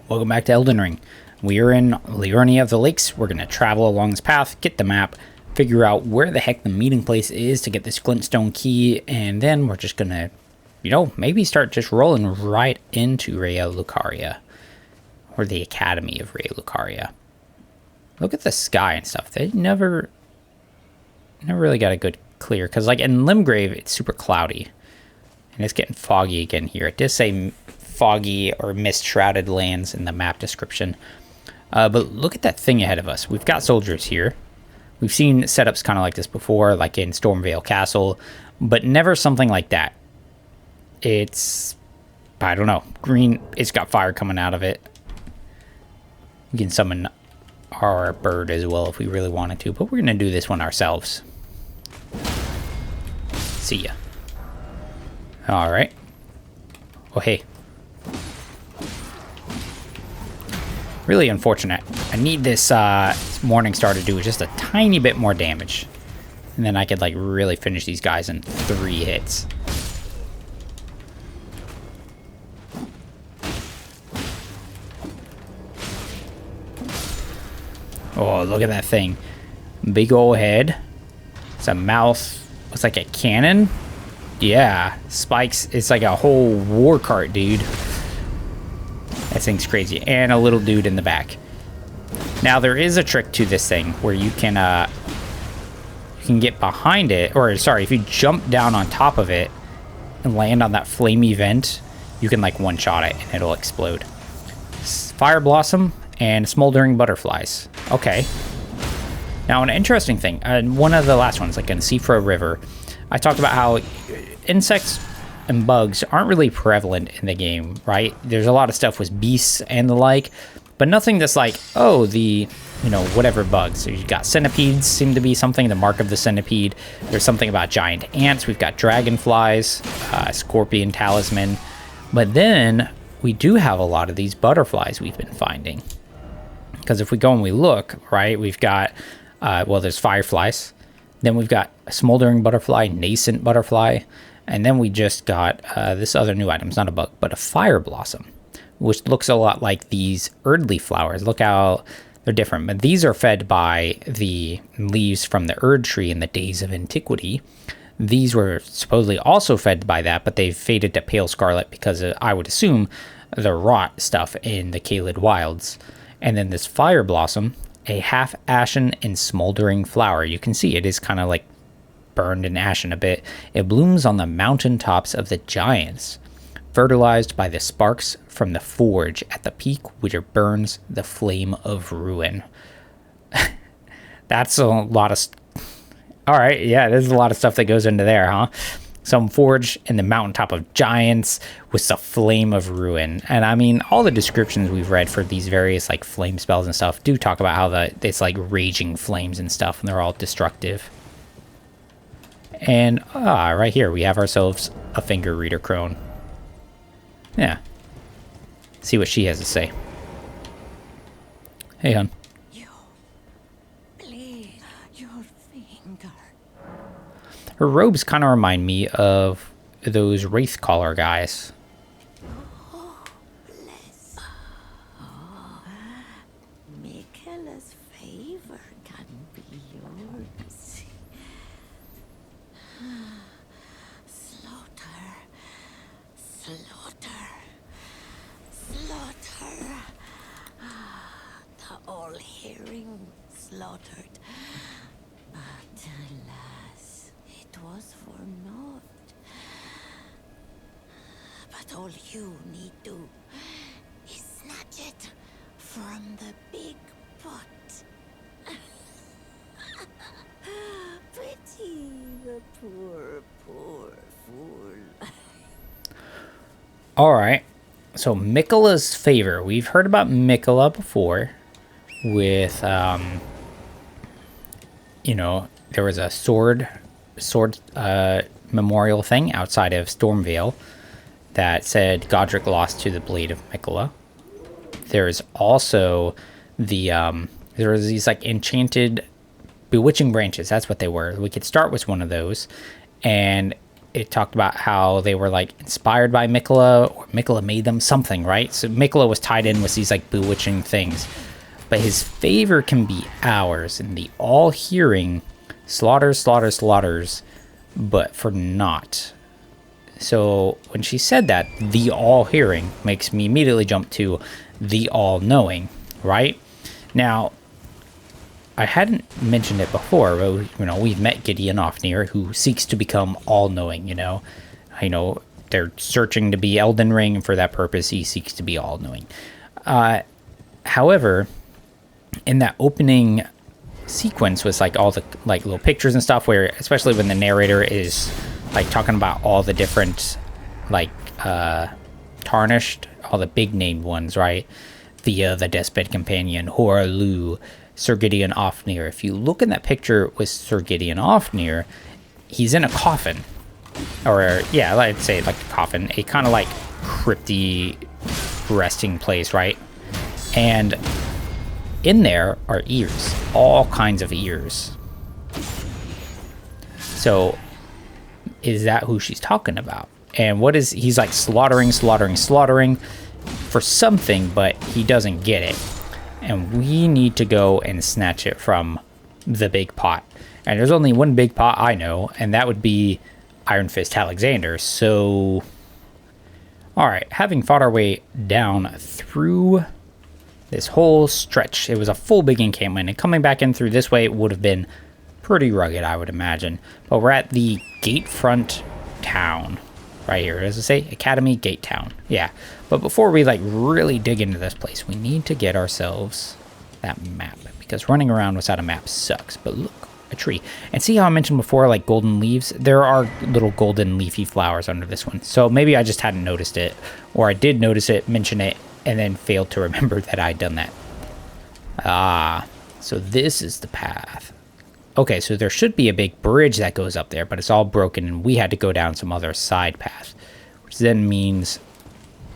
Welcome back to Elden Ring. We are in Liurnia of the Lakes. We're going to travel along this path, get the map, figure out where the heck the meeting place is to get this Glintstone Key, and then we're just going to, maybe start just rolling right into Raya Lucaria. Or the Academy of Raya Lucaria. Look at the sky and stuff. They never really got a good clear, because like in Limgrave, it's super cloudy. And it's getting foggy again here. It does say foggy or mist-shrouded lands in the map description. But look at that thing ahead of us. We've got soldiers here. We've seen setups kind of like this before, like in Stormvale Castle, but never something like that. It's, I don't know, green. It's got fire coming out of it. We can summon our bird as well if we really wanted to, but we're going to do this one ourselves. See ya. All right. Oh, hey. Really unfortunate. I need this Morning Star to do just a tiny bit more damage. And then I could, like, really finish these guys in 3 hits. Oh, look at that thing. Big old head. It's a mouth. Looks like a cannon. Yeah. Spikes. It's like a whole war cart, dude. That thing's crazy. And a little dude in the back. Now, there is a trick to this thing where you can get behind it. Or, sorry, if you jump down on top of it and land on that flamey vent, you can, like, one-shot it and it'll explode. Fire Blossom and Smoldering Butterflies. Okay. Now, an interesting thing. One of the last ones, like in Seafra River, I talked about how insects and bugs aren't really prevalent in the game, right? There's a lot of stuff with beasts and the like, but nothing that's like, oh, the, whatever bugs. So you've got centipedes, seem to be something, the mark of the centipede. There's something about giant ants. We've got dragonflies, scorpion talisman. But then we do have a lot of these butterflies we've been finding. Because if we go and we look, right, we've got, there's fireflies. Then we've got a smoldering butterfly, nascent butterfly. And then we just got this other new item. It's not a bug, but a fire blossom, which looks a lot like these Erdly flowers. Look how they're different. But these are fed by the leaves from the Erd tree in the days of antiquity. These were supposedly also fed by that, but they've faded to pale scarlet because I would assume the rot stuff in the Caelid wilds. And then this fire blossom, a half ashen and smoldering flower. You can see it is kind of like burned and ashen a bit. It blooms on the mountain tops of the giants, fertilized by the sparks from the forge at the peak which burns the flame of ruin. That's a lot of... All right, yeah, there's a lot of stuff that goes into there, huh? Some forge in the mountaintop of giants with the flame of ruin. And I mean, all the descriptions we've read for these various like flame spells and stuff do talk about how it's like raging flames and stuff, and they're all destructive. And right here we have ourselves a finger reader crone. Yeah. See what she has to say. Hey, hon. Her robes kind of remind me of those Wraithcaller guys. Oh, bless. Oh, Michaela's favor can be yours. Slaughter, slaughter, slaughter. The all-hearing slaughtered. But alas, it was for naught. But all you need do is snatch it from the big pot. Pity the poor, poor fool. Alright, so Miquella's favor. We've heard about Miquella before with, there was a sword memorial thing outside of Stormvale that said Godric lost to the blade of Miquella. There's also there was these like enchanted bewitching branches. That's what they were. We could start with one of those, and it talked about how they were like inspired by Mikola, or Mikola made them something, right? So Mikola was tied in with these like bewitching things. But his favor can be ours, and the all-hearing slaughters, but for naught. So when she said that, the all-hearing makes me immediately jump to the all-knowing, right? Now, I hadn't mentioned it before, but we've met Gideon Ofnir, who seeks to become all-knowing. They're searching to be Elden Ring, and for that purpose, he seeks to be all-knowing. However, in that opening sequence was like all the like little pictures and stuff, where especially when the narrator is like talking about all the different like tarnished, all the big named ones, right? Via the Deathbed Companion, Horalu, Sir Gideon Ofnir. If you look in that picture with Sir Gideon Ofnir, he's in a coffin, or yeah, I'd say like a coffin, a kind of like crypty resting place, right? And in there are ears, all kinds of ears. So is that who she's talking about? And what is, he's like slaughtering for something, but he doesn't get it. And we need to go and snatch it from the big pot. And there's only one big pot I know, and that would be Iron Fist Alexander. So, all right, having fought our way down through this whole stretch, it was a full big encampment, and coming back in through this way, it would have been pretty rugged, I would imagine. But we're at the Gatefront Town right here. Does it say Academy Gate Town? Yeah. But before we like really dig into this place, we need to get ourselves that map, because running around without a map sucks. But look, a tree. And see how I mentioned before, like golden leaves? There are little golden leafy flowers under this one. So maybe I just hadn't noticed it, or I did notice it, mention it, and then failed to remember that I'd done that. Ah, so this is the path. Okay, so there should be a big bridge that goes up there, but it's all broken, and we had to go down some other side path, which then means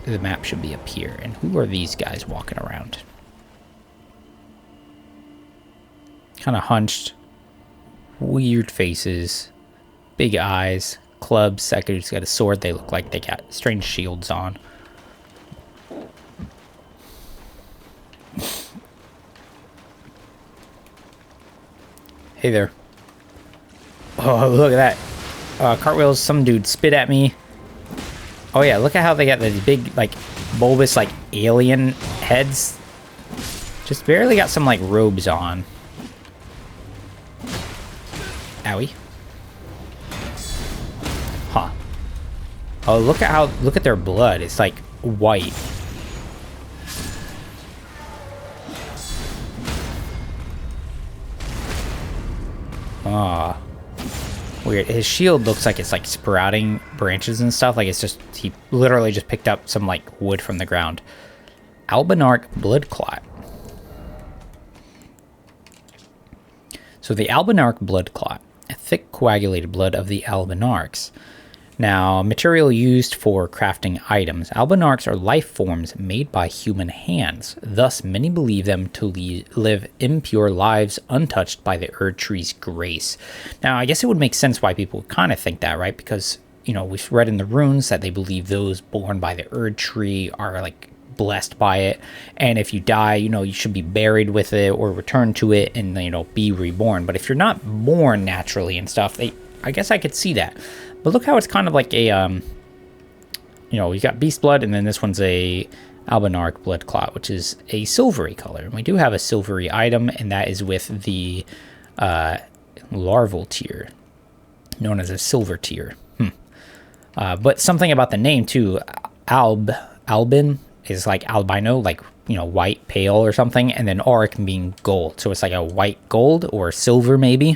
the map should be up here. And who are these guys walking around? Kind of hunched, weird faces, big eyes, clubs. That dude's got a sword. They look like they got strange shields on. Hey there. Oh, look at that. Cartwheels, some dude spit at me. Oh yeah, look at how they got these big, like, bulbous, like, alien heads. Just barely got some, like, robes on. Owie. Huh. Oh, look at their blood. It's, like, white. Ah, weird. His shield looks like it's like sprouting branches and stuff. Like it's just, he literally just picked up some like wood from the ground. Albinarch blood clot. So the Albinarch blood clot, a thick coagulated blood of the Albinarchs. Now, material used for crafting items. Albinarchs are life forms made by human hands. Thus, many believe them to live impure lives untouched by the Erd Tree's grace. Now, I guess it would make sense why people would kind of think that, right? Because, we've read in the runes that they believe those born by the Erd Tree are, like, blessed by it. And if you die, you should be buried with it or return to it and, be reborn. But if you're not born naturally and stuff, I guess I could see that. But look how it's kind of like a, you got beast blood, and then this one's a Albinarch blood clot, which is a silvery color. And we do have a silvery item, and that is with the larval tier, known as a silver tier. But something about the name too, Albin is like albino, like, white, pale or something, and then Auric being gold. So it's like a white gold or silver maybe.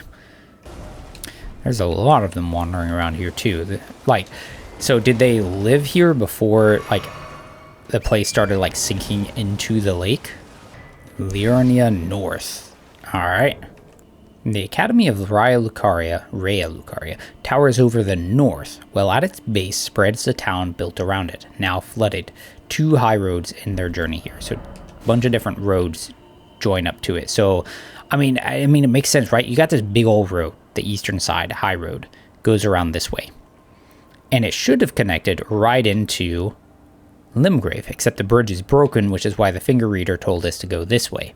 There's a lot of them wandering around here too. Like, so did they live here before, like, the place started, like, sinking into the lake? Liurnia North. Alright. The Academy of Raya Lucaria, towers over the north, while at its base spreads the town built around it, now flooded. 2 high roads in their journey here. So, a bunch of different roads join up to it. So, I mean, it makes sense, right? You got this big old road. The eastern side, high road, goes around this way. And it should have connected right into Limgrave, except the bridge is broken, which is why the finger reader told us to go this way.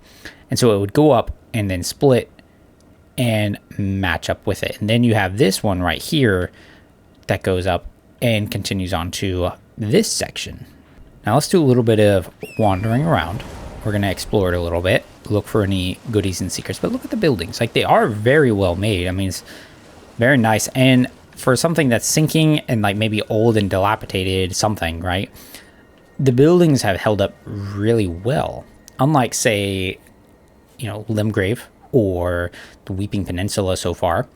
And so it would go up and then split and match up with it. And then you have this one right here that goes up and continues on to this section. Now let's do a little bit of wandering around. We're going to explore it a little bit, look for any goodies and secrets. But look at the buildings. Like, they are very well made. I mean, it's very nice. And for something that's sinking and like maybe old and dilapidated something, right? The buildings have held up really well. Unlike, say, you know, Limgrave or the Weeping Peninsula so far.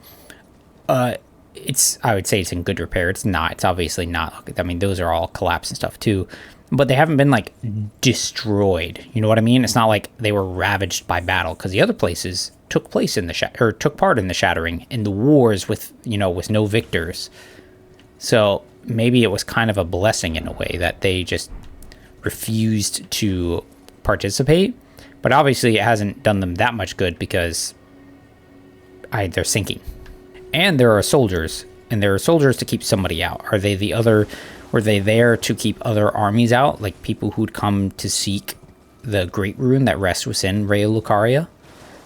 I would say it's in good repair. It's not. It's obviously not. I mean, those are all collapsed and stuff too. But they haven't been, like, destroyed. You know what I mean? It's not like they were ravaged by battle, because the other places took place in the took part in the Shattering, in the wars with, you know, with no victors. So maybe it was kind of a blessing in a way that they just refused to participate. But obviously it hasn't done them that much good, because they're sinking. And there are soldiers, and there are soldiers to keep somebody out. Were they there to keep other armies out, like people who'd come to seek the Great Rune that rests within Raya Lucaria?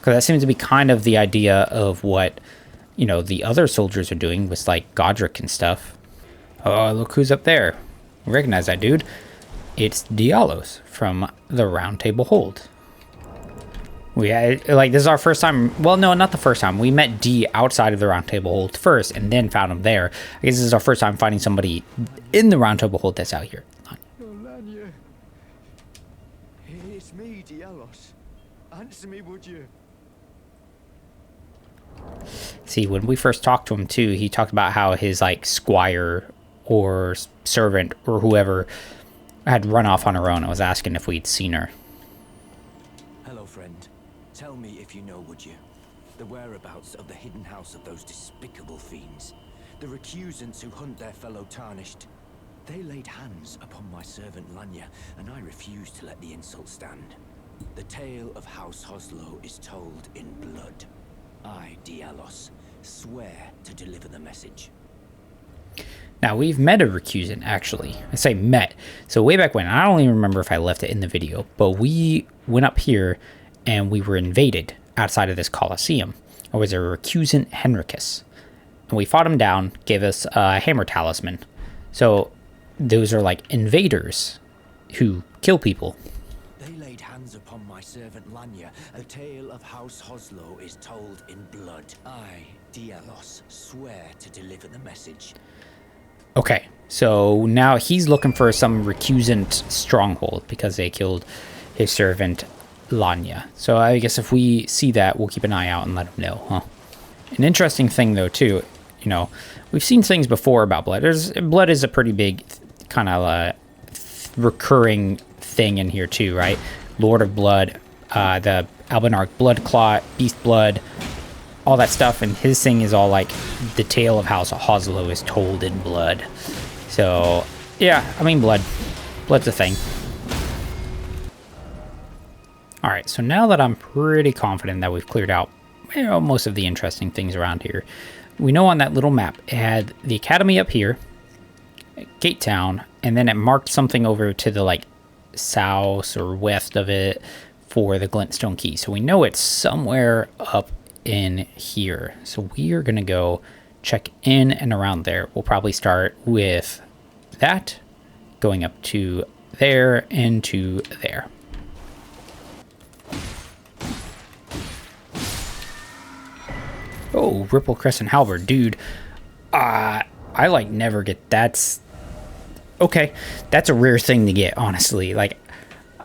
Because that seems to be kind of the idea of what, you know, the other soldiers are doing with, like, Godric and stuff. Oh, look who's up there. Recognize that dude. It's Diallos from the Round Table Hold. This is our first time. Well, no, not the first time. We met D outside of the Round Table Hold first, and then found him there. I guess this is our first time finding somebody in the Round Table Hold that's out here. Lanya. It's me, Diallos. Answer me, would you? See, when we first talked to him too, he talked about how his, like, squire or servant or whoever had run off on her own. I was asking if we'd seen her. Hello, friend. Tell me if you know, would you? The whereabouts of the hidden house of those despicable fiends. The recusants who hunt their fellow tarnished. They laid hands upon my servant Lanya, and I refused to let the insult stand. The tale of House Hoslow is told in blood. I, Diallos, swear to deliver the message. Now, we've met a recusant, actually. I say met. So way back when, I don't even remember if I left it in the video, but we went up here and we were invaded outside of this Colosseum. It was a recusant Henricus. And we fought him down, gave us a hammer talisman. So those are like invaders who kill people. They laid hands upon my servant Lanya. A tale of House Hoslow is told in blood. I, Diallos, swear to deliver the message. Okay, so now he's looking for some recusant stronghold because they killed his servant Lanya. So I guess if we see that, we'll keep an eye out and let him know, huh? An interesting thing, though, too, you know, we've seen things before about blood. Blood is a pretty big kind of recurring thing in here, too, right? Lord of Blood, the Albinarch Blood Clot, Beast Blood, all that stuff, and his thing is all like the tale of House Hoslow is told in blood. So, yeah, I mean, blood's a thing. Alright, so now that I'm pretty confident that we've cleared out, you know, most of the interesting things around here, we know on that little map it had the Academy up here, Gate Town, and then it marked something over to the like south or west of it for the Glintstone Key. So we know it's somewhere up in here. So we are going to go check in and around there. We'll probably start with that, going up to there and to there. Oh, Ripple Crescent Halberd, dude. I like never get that's okay. That's a rare thing to get, honestly. Like,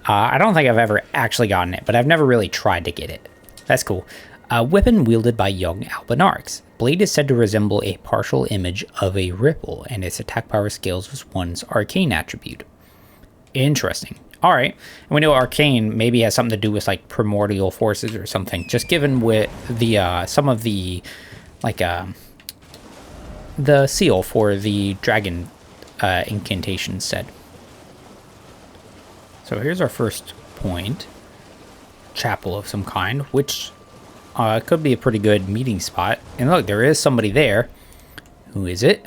I don't think I've ever actually gotten it, but I've never really tried to get it. That's cool. A weapon wielded by young Albinarchs. Blade is said to resemble a partial image of a ripple, and its attack power scales with one's arcane attribute. Interesting. All right, and we know arcane maybe has something to do with like primordial forces or something. Just given with the some of the like the seal for the dragon incantation said. So here's our first point, chapel of some kind, which could be a pretty good meeting spot. And look, there is somebody there. Who is it?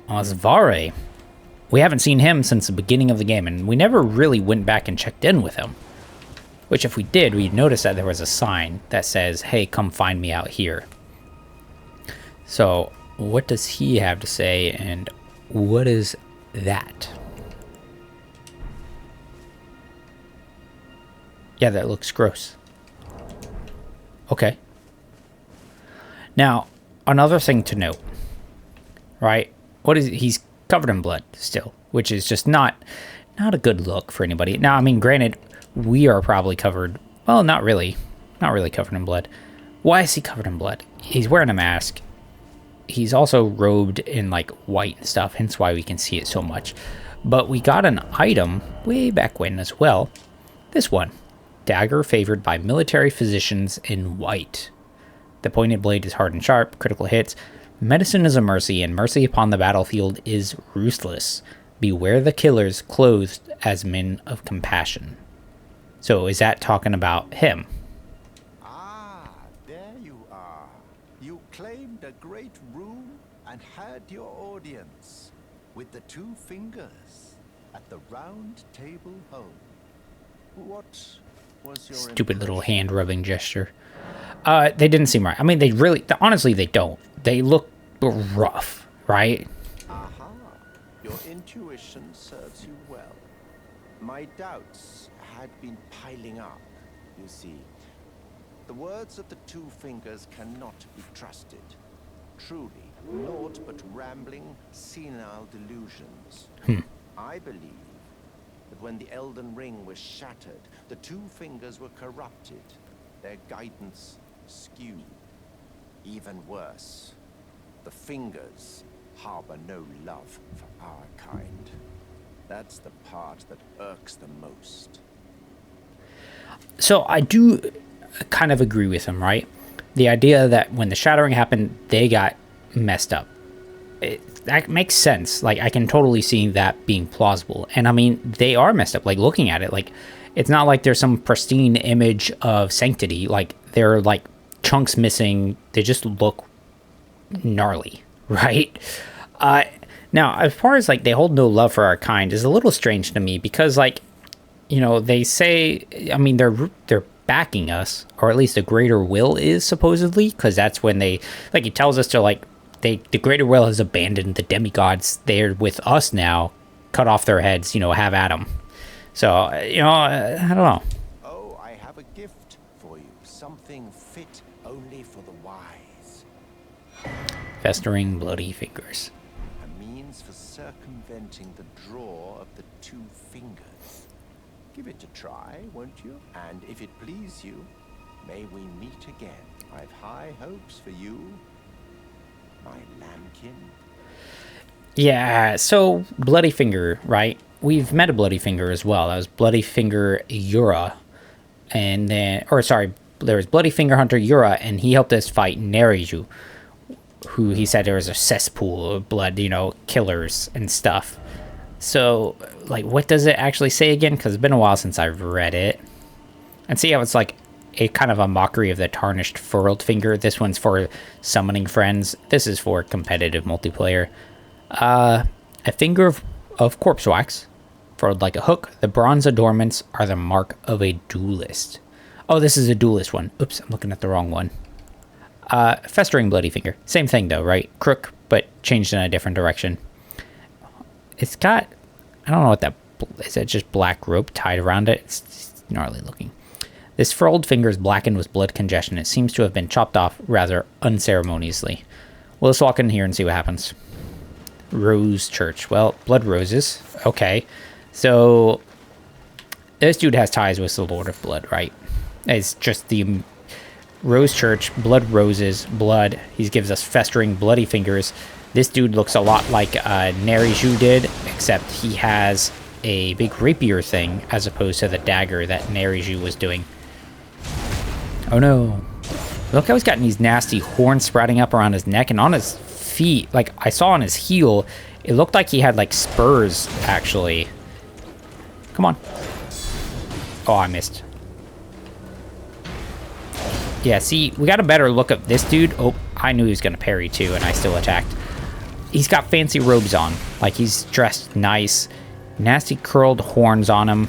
Osvare. We haven't seen him since the beginning of the game, and we never really went back and checked in with him. Which, if we did, we'd notice that there was a sign that says, hey, come find me out here. So, what does he have to say, and what is that? Yeah, that looks gross. Okay. Now, another thing to note, right? What is he's covered in blood still, which is just not a good look for anybody. Now, I mean, granted, we are probably covered. Well, not really covered in blood. Why is he covered in blood? He's wearing a mask. He's also robed in like white and stuff, hence why we can see it so much. But we got an item way back when as well. This one, dagger favored by military physicians in white. The pointed blade is hard and sharp, critical hits. Medicine is a mercy, and mercy upon the battlefield is ruthless. Beware the killers clothed as men of compassion. So is that talking about him? Ah, there you are. You claimed a great room and had your audience with the two fingers at the round table home. What was your stupid little hand rubbing gesture? They didn't seem right. I mean, they really, honestly, they don't. They look rough, right? Aha, your intuition serves you well. My doubts had been piling up, you see. The words of the two fingers cannot be trusted. Truly, naught but rambling, senile delusions. I believe that when the Elden Ring was shattered, the two fingers were corrupted, their guidance skewed. Even worse, the fingers harbor no love for our kind. That's the part that irks them most. So I do kind of agree with him, right? The idea that when the shattering happened, they got messed up. That makes sense. Like, I can totally see that being plausible. And I mean, they are messed up. Like, looking at it, like, it's not like there's some pristine image of sanctity. Like, they're like chunks missing. They just look gnarly, right? Now, as far as like they hold no love for our kind is a little strange to me because, like, you know, they say, I mean, they're backing us, or at least the greater will is supposedly, because that's when they, like, he tells us to, like, the greater will has abandoned the demigods. They're with us now. Cut off their heads, you know, have at them. So, you know, I don't know. Oh, I have a gift for you. Something fit only for the wise. Festering bloody fingers. A means for circumventing the draw of the two fingers. Give it a try, won't you? And if it please you, may we meet again. I've high hopes for you, my lambkin. Yeah, so Bloody Finger, right? We've met a Bloody Finger as well. That was Bloody Finger Yura. And then, or sorry, there was Bloody Finger Hunter Yura, and he helped us fight Neriju, who he said there was a cesspool of blood, you know, killers and stuff. So, like, what does it actually say again? Because it's been a while since I've read it. And see how it's like a kind of a mockery of the tarnished furled finger. This one's for summoning friends. This is for competitive multiplayer. A finger of corpse wax, furled like a hook. The bronze adornments are the mark of a duelist. Oh, this is a duelist one. Oops, I'm looking at the wrong one. Festering bloody finger. Same thing though, right? Crook, but changed in a different direction. It's got, I don't know what that, is it just black rope tied around it? It's gnarly looking. This furled finger is blackened with blood congestion. It seems to have been chopped off rather unceremoniously. Well, let's walk in here and see what happens. Rose Church. Well, blood roses. Okay. So, this dude has ties with the Lord of Blood, right? It's just the Rose Church, blood roses, blood. He gives us festering bloody fingers. This dude looks a lot like Neriju did, except he has a big rapier thing as opposed to the dagger that Neriju was doing. Oh no. Look how he's got these nasty horns sprouting up around his neck and on his feet. Like, I saw on his heel, it looked like he had like spurs, actually. Come on. Oh, I missed. Yeah, see, we got a better look at this dude. Oh, I knew he was going to parry too, and I still attacked. he's got fancy robes on. Like, he's dressed nice. Nasty curled horns on him.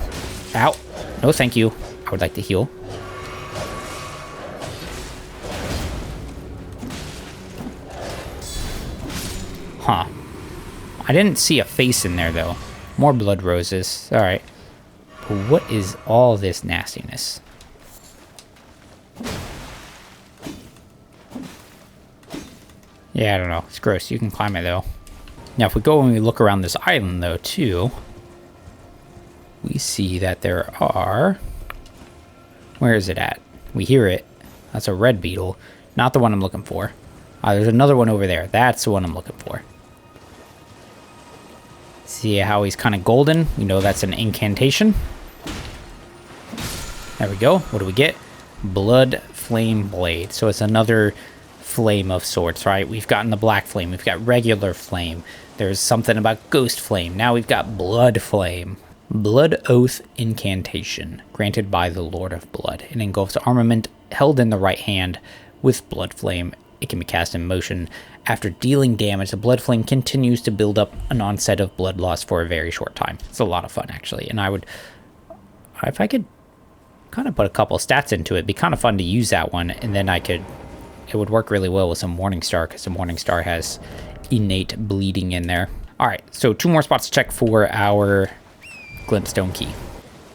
Ow. No, thank you. I would like to heal. Huh. I didn't see a face in there, though. More blood roses. Alright. But what is all this nastiness? Yeah, I don't know. It's gross. You can climb it, though. Now, if we go and we look around this island, though, too, we see that there are... Where is it at? We hear it. That's a red beetle. Not the one I'm looking for. There's another one over there. That's the one I'm looking for. See how he's kind of golden? We know that's an incantation. There we go. What do we get? Blood Flame Blade. So it's another flame of sorts, right? We've gotten the black flame. We've got regular flame. There's something about ghost flame. Now we've got blood flame. Blood Oath Incantation, granted by the Lord of Blood. It engulfs armament held in the right hand with blood flame. It can be cast in motion. After dealing damage, the blood flame continues to build up an onset of blood loss for a very short time. It's a lot of fun, actually. And I would, if I could kind of put a couple stats into it, it'd be kind of fun to use that one. And then it would work really well with some Morningstar, because the Morningstar has innate bleeding in there. All right, so 2 more spots to check for our Glintstone Key.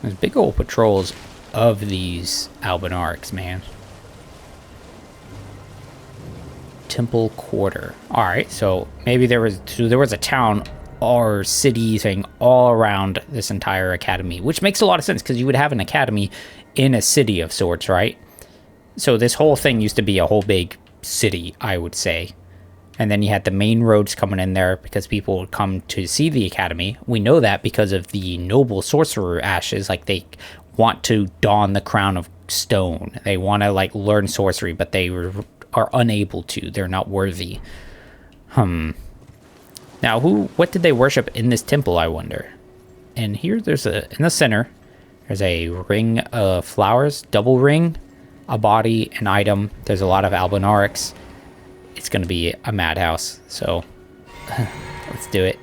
There's big old patrols of these Albinarics, man. Temple Quarter. All right, so maybe there was a town or city thing all around this entire academy, which makes a lot of sense because you would have an academy in a city of sorts, right? So this whole thing used to be a whole big city, I would say. And then you had the main roads coming in there because people would come to see the academy. We know that because of the noble sorcerer ashes. Like, they want to don the crown of stone. They want to, like, learn sorcery, but they are unable to. They're not worthy. Now, what did they worship in this temple, I wonder? And here in the center, there's a ring of flowers, double ring, a body, an item. There's a lot of Albinarics. It's going to be a madhouse, so let's do it.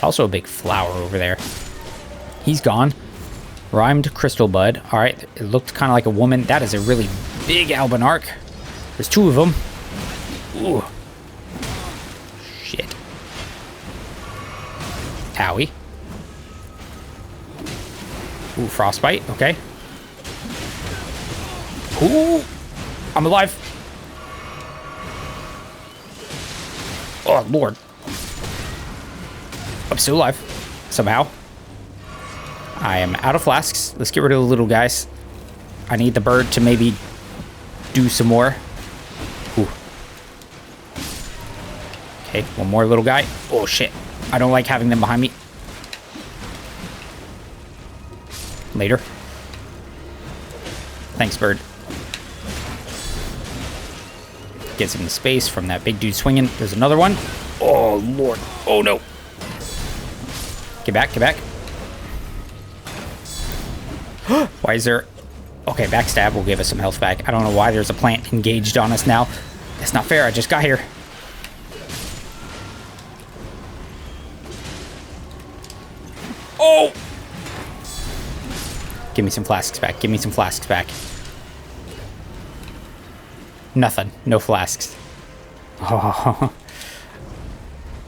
Also a big flower over there. He's gone. Rhymed Crystal Bud. All right, it looked kind of like a woman. That is a really big Albinarc. There's 2 of them. Ooh. Shit. Owie. Ooh, frostbite. Okay. Ooh, I'm alive. Oh, Lord. I'm still alive. Somehow. I am out of flasks. Let's get rid of the little guys. I need the bird to maybe do some more. Ooh. Okay, one more little guy. Oh, shit. I don't like having them behind me. Later. Thanks, bird. Get some space from that big dude swinging. There's another one. Oh, Lord. Oh, no. Get back, get back. Why is there... Okay, backstab will give us some health back. I don't know why there's a plant engaged on us now. That's not fair. I just got here. Oh! Give me some flasks back. Give me some flasks back. Nothing. No flasks. Oh.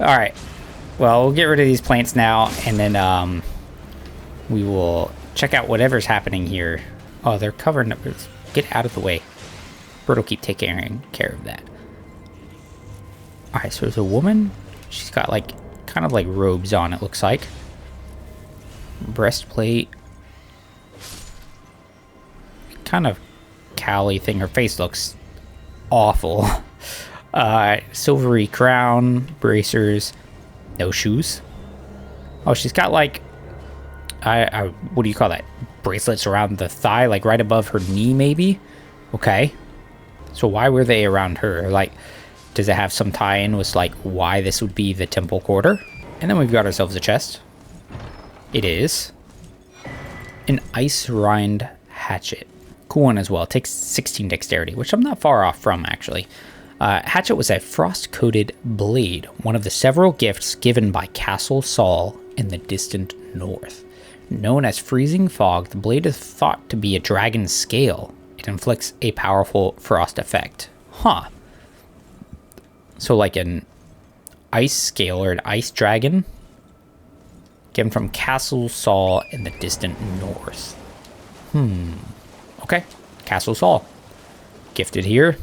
Alright. Well, we'll get rid of these plants now, and then we will check out whatever's happening here. Oh, they're covering up. Get out of the way. Bird will keep taking care of that. Alright, so there's a woman. She's got, like, kind of like robes on, it looks like. Breastplate. Kind of cowly thing. Her face looks awful. Silvery crown, bracers, no shoes. Oh, she's got like, what do you call that? Bracelets around the thigh, like right above her knee, maybe? Okay. So why were they around her? Like, does it have some tie-in with like why this would be the temple quarter? And then we've got ourselves a chest. It is an ice rind hatchet. Cool one as well. It takes 16 dexterity, which I'm not far off from, actually. Hatchet was a frost-coated blade, one of the several gifts given by Castle Saul in the distant north. Known as Freezing Fog, the blade is thought to be a dragon's scale. It inflicts a powerful frost effect. Huh. So like an ice scale or an ice dragon? Given from Castle Saul in the distant north. Okay. Castle Saul. Gifted here.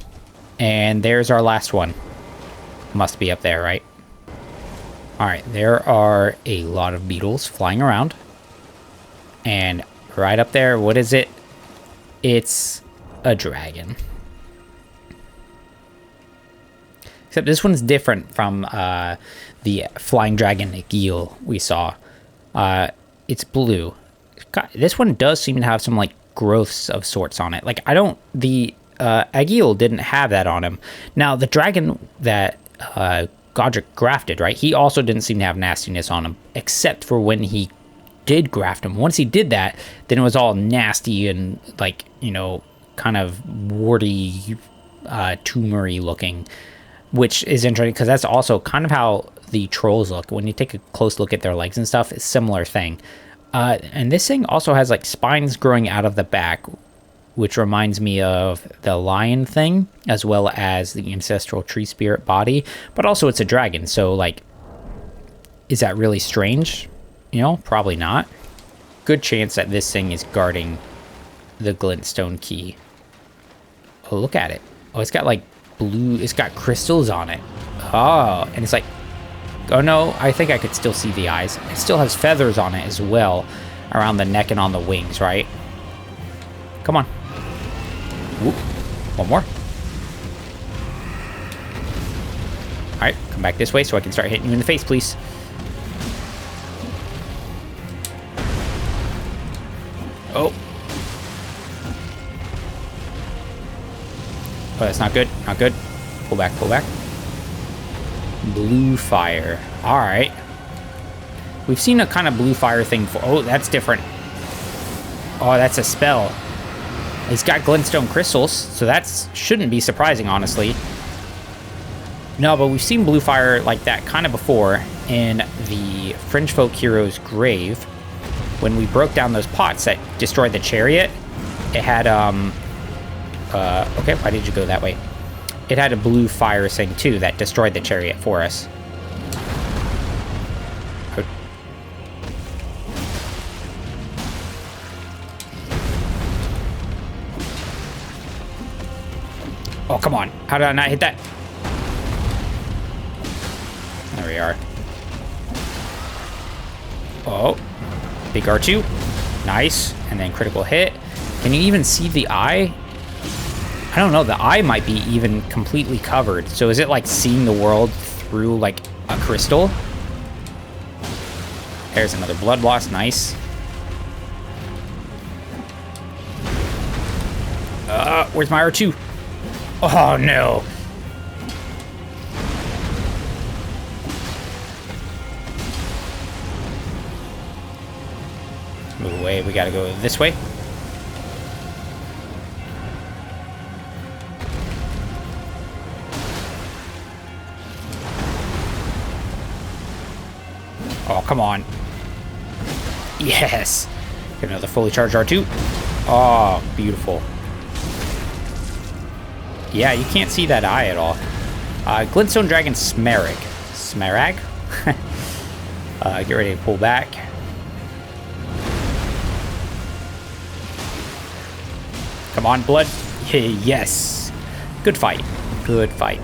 And there's our last one. Must be up there, right? Alright, there are a lot of beetles flying around. And right up there, what is it? It's a dragon. Except this one's different from the flying dragon Agil we saw. It's blue. This one does seem to have some like growths of sorts on it. Like the Agil didn't have that on him. Now the dragon that Godric grafted, right? He also didn't seem to have nastiness on him, except for when he did graft him. Once he did that, then it was all nasty and like, you know, kind of warty, tumory looking, which is interesting because that's also kind of how the trolls look. When you take a close look at their legs and stuff, it's a similar thing. And this thing also has like spines growing out of the back, which reminds me of the lion thing, as well as the ancestral tree spirit body, but also it's a dragon. So like, is that really strange? You know, probably not. Good chance that this thing is guarding the Glintstone Key. Oh, look at it. Oh, it's got like blue, it's got crystals on it. Oh, and it's like, oh no, I think I could still see the eyes. It still has feathers on it as well, around the neck and on the wings, right? Come on. Whoop. One more. All right, come back this way so I can start hitting you in the face, please. Oh. Oh, that's not good. Not good. Pull back, pull back. Blue fire. All right. We've seen a kind of blue fire thing for... Oh, that's different. Oh, that's a spell. It's got glintstone crystals, so that shouldn't be surprising, honestly. No, but we've seen blue fire like that kind of before in the Fringe Folk Hero's grave. When we broke down those pots that destroyed the chariot, it had, okay, why did you go that way? It had a blue fire thing, too, that destroyed the chariot for us. Oh, come on. How did I not hit that? There we are. Oh. Big R2. Nice. And then critical hit. Can you even see the eye? I don't know. The eye might be even completely covered. So is it like seeing the world through like a crystal? There's another blood loss. Nice. Where's my R2? Oh, no. Move away. We gotta go this way. Oh, come on. Yes. Get another fully charged R2. Oh, beautiful. Yeah, you can't see that eye at all. Glintstone Dragon Smarag. Smarag? Get ready to pull back. Come on, blood. Yes. Good fight. Good fight.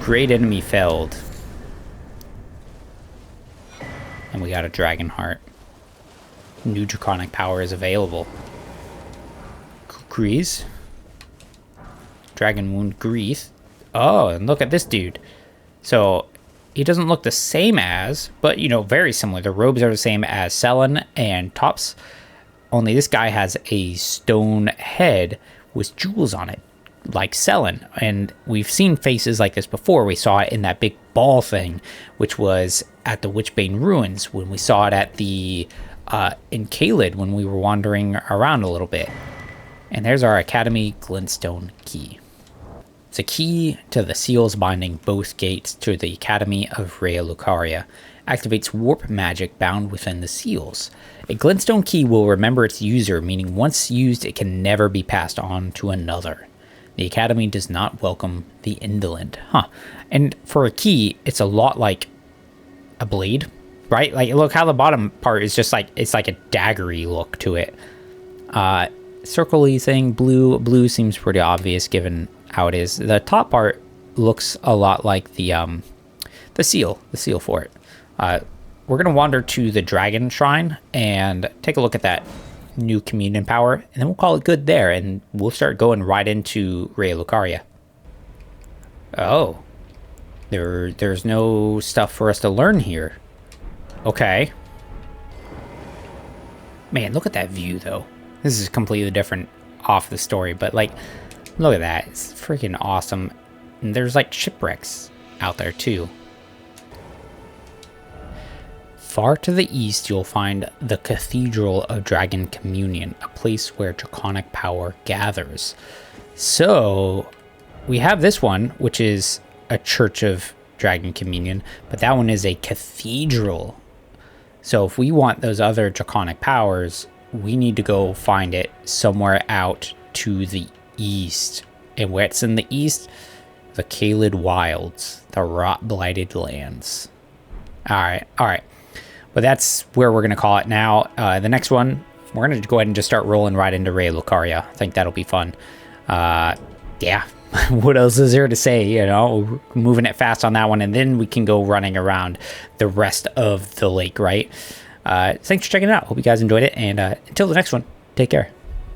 Great enemy felled. And we got a Dragon Heart. New Draconic power is available. Grease. Dragon Wound Grease. Oh, and look at this dude. So, he doesn't look the same as, but, you know, very similar. The robes are the same as Selen and Tops. Only this guy has a stone head with jewels on it, like Selen. And we've seen faces like this before. We saw it in that big ball thing, which was at the Witchbane Ruins, when we saw it at the, in Caelid, when we were wandering around a little bit. And there's our Academy Glintstone Key. It's a key to the seals binding both gates to the Academy of Raya Lucaria. Activates warp magic bound within the seals. A Glintstone Key will remember its user, meaning once used it can never be passed on to another. The Academy does not welcome the indolent. And for a key, it's a lot like a blade, right? Like, look how the bottom part is just like, it's like a daggery look to it. Circle-y thing, blue seems pretty obvious given how it is. The top part looks a lot like the seal for it. We're gonna wander to the dragon shrine and take a look at that new communion power, and then we'll call it good there, and we'll start going right into Raya Lucaria. Oh, there's no stuff for us to learn here. Okay. Man, look at that view though. This is completely different off the story, but like, look at that. It's freaking awesome. And there's like shipwrecks out there too. Far to the east, you'll find the Cathedral of Dragon Communion, a place where draconic power gathers. So, we have this one, which is a Church of Dragon Communion, but that one is a cathedral. So, if we want those other draconic powers, we need to go find it somewhere out to the east. And where it's in the east, the Kaled Wilds, the Rot-Blighted Lands. Alright. But that's where we're going to call it now. The next one, we're going to go ahead and just start rolling right into Raya Lucaria. I think that'll be fun. Yeah, what else is there to say? You know, moving it fast on that one, and then we can go running around the rest of the lake, right? Thanks for checking it out. Hope you guys enjoyed it, and until the next one, take care.